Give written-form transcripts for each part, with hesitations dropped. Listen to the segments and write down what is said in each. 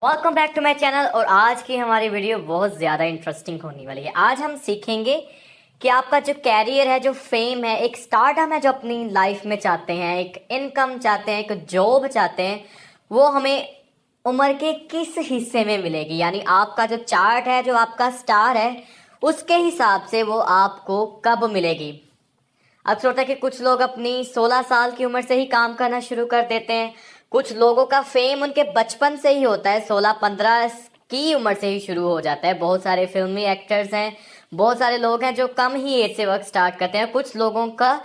Welcome back to my channel. और आज की हमारी वीडियो बहुत ज़्यादा इंटरेस्टिंग होने वाली है। आज हम सीखेंगे कि आपका जो कैरियर है, जो फेम है, एक स्टार्टअप है जो अपनी लाइफ में चाहते हैं, एक इनकम चाहते हैं, एक जॉब चाहते हैं, वो हमें उम्र के किस हिस्से में मिलेगी। यानी आपका जो चार्ट है, जो आपका स्टार है, उसके हिसाब से वो आपको कब मिलेगी। अक्सर होता है कि कुछ लोग अपनी 16 साल की उम्र से ही काम करना शुरू कर देते हैं। कुछ लोगों का फेम उनके बचपन से ही होता है, 16-15 की उम्र से ही शुरू हो जाता है। बहुत सारे फिल्मी एक्टर्स हैं, बहुत सारे लोग हैं जो कम ही एज से वर्क स्टार्ट करते हैं। कुछ लोगों का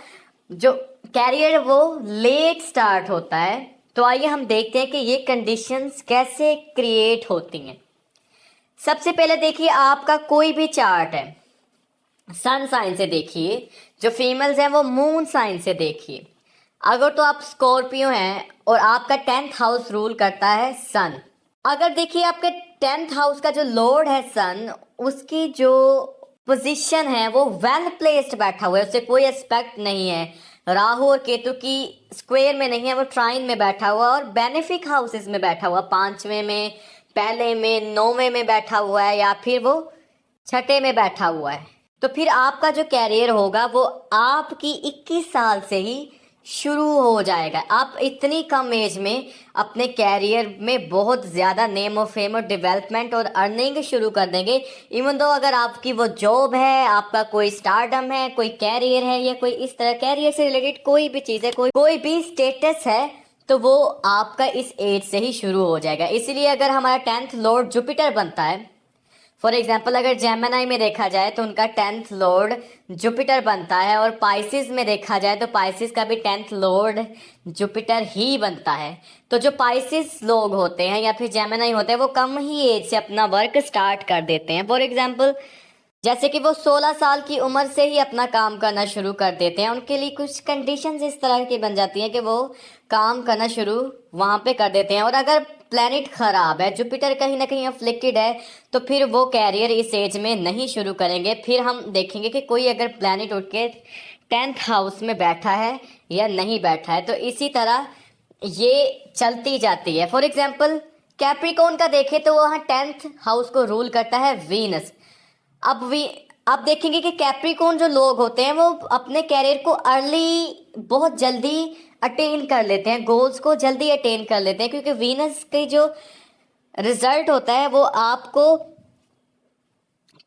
जो कैरियर वो लेट स्टार्ट होता है। तो आइए हम देखते हैं कि ये कंडीशंस कैसे क्रिएट होती हैं। सबसे पहले देखिए, आपका कोई भी चार्ट है, सन साइन से देखिए। जो फीमेल्स हैं वो मून साइन से देखिए। अगर तो आप स्कॉर्पियो हैं और आपका 10th हाउस रूल करता है सन। अगर देखिए आपके 10th हाउस का जो लॉर्ड है सन, उसकी जो पोजीशन है वो वेल प्लेस्ड बैठा हुआ है, उससे कोई एस्पेक्ट नहीं है। राहु और केतु की स्क्वायर में नहीं है, वो ट्राइन में बैठा हुआ और बेनिफिक हाउसेस में बैठा हुआ, 5वें में, पहले में, 9वें में बैठा हुआ है, या फिर वो छठे में बैठा हुआ है। तो फिर आपका जो कैरियर होगा वो आपकी 21 साल से ही शुरू हो जाएगा। आप इतनी कम एज में अपने कैरियर में बहुत ज़्यादा नेम और फेम और डेवलपमेंट और अर्निंग शुरू कर देंगे। इवन दो अगर आपकी वो जॉब है, आपका कोई स्टारडम है, कोई कैरियर है, या कोई इस तरह कैरियर से रिलेटेड कोई भी चीज़ है, कोई भी स्टेटस है, तो वो आपका इस एज से ही शुरू हो जाएगा। इसीलिए अगर हमारा 10th लॉर्ड जुपिटर बनता है, फॉर एग्जाम्पल अगर जेमिनी में देखा जाए तो उनका 10th लॉर्ड जुपिटर बनता है, और पाइसिस में देखा जाए तो पाइसिस का भी 10th लॉर्ड जुपिटर ही बनता है। तो जो पाइसिस लोग होते हैं या फिर जेमिनी होते हैं, वो कम ही एज से अपना वर्क स्टार्ट कर देते हैं। फॉर एग्जाम्पल जैसे कि वो 16 साल की उम्र से ही अपना काम करना शुरू कर देते हैं। उनके लिए कुछ कंडीशंस इस तरह की बन जाती हैं कि वो काम करना शुरू वहाँ पे कर देते हैं। और अगर प्लेनेट खराब है, जुपिटर कहीं ना कहीं अफ्लिक्टेड है, तो फिर वो कैरियर इस एज में नहीं शुरू करेंगे। फिर हम देखेंगे कि कोई अगर प्लेनेट उठ के 10th हाउस में बैठा है या नहीं बैठा है। तो इसी तरह ये चलती जाती है। फॉर एग्जाम्पल कैप्रिकॉर्न का देखें तो वहाँ 10th हाउस को रूल करता है वीनस। अब देखेंगे कि कैप्रिकॉर्न जो लोग होते हैं वो अपने कैरियर को बहुत जल्दी अटेन कर लेते हैं, गोल्स को जल्दी अटेन कर लेते हैं, क्योंकि वीनस के जो रिजल्ट होता है वो आपको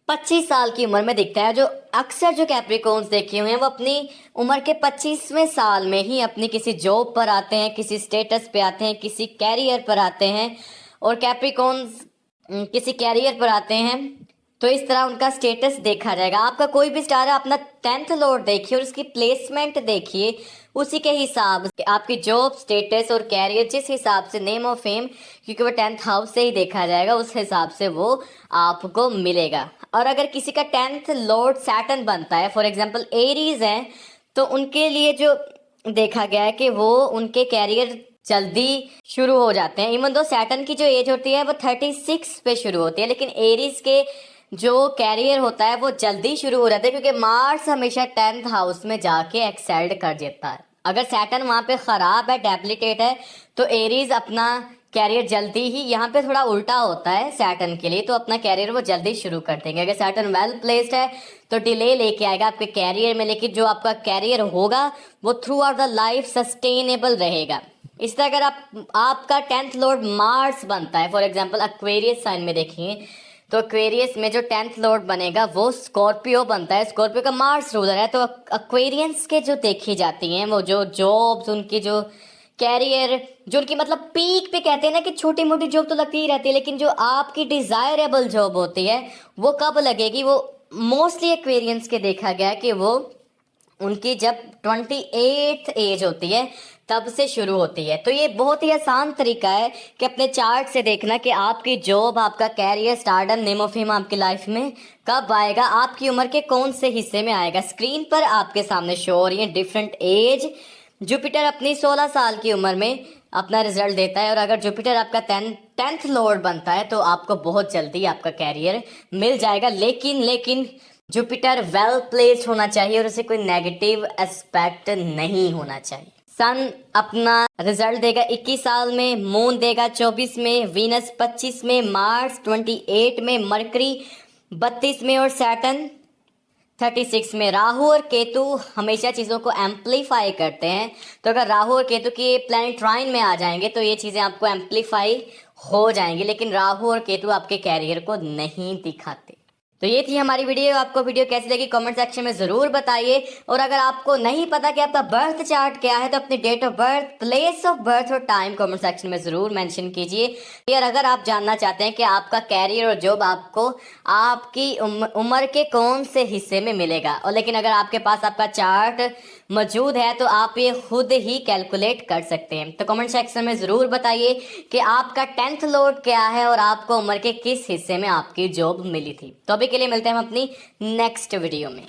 25 साल की उम्र में दिखता है। जो अक्सर जो कैप्रिकॉर्न्स देखे हुए हैं वो अपनी उम्र के 25वें साल में ही अपनी किसी जॉब पर आते हैं, किसी स्टेटस पे आते हैं, किसी कैरियर पर आते हैं। और कैप्रिकॉर्न्स किसी कैरियर पर आते हैं तो इस तरह उनका स्टेटस देखा जाएगा। आपका कोई भी स्टार है, अपना 10th लॉर्ड देखिए और उसकी प्लेसमेंट देखिए, उसी के हिसाब से आपकी जॉब स्टेटस और कैरियर, जिस हिसाब से नेम और फेम, क्योंकि वो 10th हाउस से ही देखा जाएगा, उस हिसाब से वो आपको मिलेगा। और अगर किसी का 10th लॉर्ड सैटर्न बनता है, फॉर एग्जाम्पल एरीज हैं, तो उनके लिए जो देखा गया है कि वो उनके कैरियर जल्दी शुरू हो जाते हैं। इवन दो सैटर्न की जो एज होती है वो 36 पे शुरू होती है, लेकिन एरीज के जो कैरियर होता है वो जल्दी शुरू हो जाता है, क्योंकि मार्स हमेशा 10th हाउस में जाके एक्सेल्ड कर देता है। अगर सैटर्न वहाँ पे खराब है, डेप्लीटेट है, तो एरीज अपना कैरियर जल्दी ही, यहाँ पे थोड़ा उल्टा होता है सैटर्न के लिए, तो अपना कैरियर वो जल्दी शुरू कर देंगे। अगर सैटर्न वेल प्लेस्ड है तो डिले लेके आएगा आपके कैरियर में, लेकिन जो आपका कैरियर होगा वो through out the life sustainable रहेगा। इस तरह अगर आपका 10th लॉर्ड मार्स बनता है, फॉर एग्जाम्पल एक्वेरियस साइन में देखिए, तो एक्वेरियस में जो 10th लॉर्ड बनेगा वो स्कॉर्पियो बनता है। स्कॉर्पियो का मार्स रूलर है। तो एक्वेरियंस के जो देखी जाती हैं वो जो जॉब्स, उनकी जो कैरियर, जो उनकी मतलब पीक पे कहते हैं ना कि छोटी मोटी जॉब तो लगती ही रहती है, लेकिन जो आपकी डिजायरेबल जॉब होती है वो कब लगेगी, वो मोस्टली एक्वेरियंस के देखा गया कि वो उनकी जब 28th एज होती है तब से शुरू होती है। तो ये बहुत ही आसान तरीका है कि अपने चार्ट से देखना कि आपकी जॉब, आपका career, stardom, name of fame आपकी लाइफ में कब आएगा, आपकी उम्र के कौन से हिस्से में आएगा। स्क्रीन पर आपके सामने शो हो रही है डिफरेंट एज। जुपिटर अपनी 16 साल की उम्र में अपना रिजल्ट देता है, और अगर जुपिटर आपका 10th लॉर्ड बनता है तो आपको बहुत जल्दी आपका कैरियर मिल जाएगा। लेकिन जुपिटर वेल प्लेस्ड होना चाहिए और उसे कोई नेगेटिव एस्पेक्ट नहीं होना चाहिए। सन अपना रिजल्ट देगा 21 साल में, मून देगा 24 में, वीनस 25 में, मार्स 28 में, मरकरी 32 में और सैटर्न 36 में। राहु और केतु हमेशा चीज़ों को एम्पलीफाई करते हैं, तो अगर राहु और केतु के प्लैनेट ट्राइन में आ जाएंगे तो ये चीज़ें आपको एम्पलीफाई हो जाएंगी, लेकिन राहु और केतु आपके कैरियर को नहीं दिखाते। तो ये थी हमारी वीडियो। आपको वीडियो कैसी लगी कमेंट सेक्शन में ज़रूर बताइए। और अगर आपको नहीं पता कि आपका बर्थ चार्ट क्या है तो अपनी date of birth, place of birth और टाइम कमेंट सेक्शन में ज़रूर मेंशन कीजिए। और अगर आप जानना चाहते हैं कि आपका कैरियर और जॉब आपको आपकी उम्र के कौन से हिस्से में मिलेगा, और लेकिन अगर आपके पास आपका चार्ट मौजूद है तो आप ये खुद ही कैलकुलेट कर सकते हैं। तो कमेंट सेक्शन में ज़रूर बताइए कि आपका 10th लॉर्ड क्या है और आपको उम्र के किस हिस्से में आपकी जॉब मिली थी। तो अभी के लिए मिलते हैं हम अपनी नेक्स्ट वीडियो में।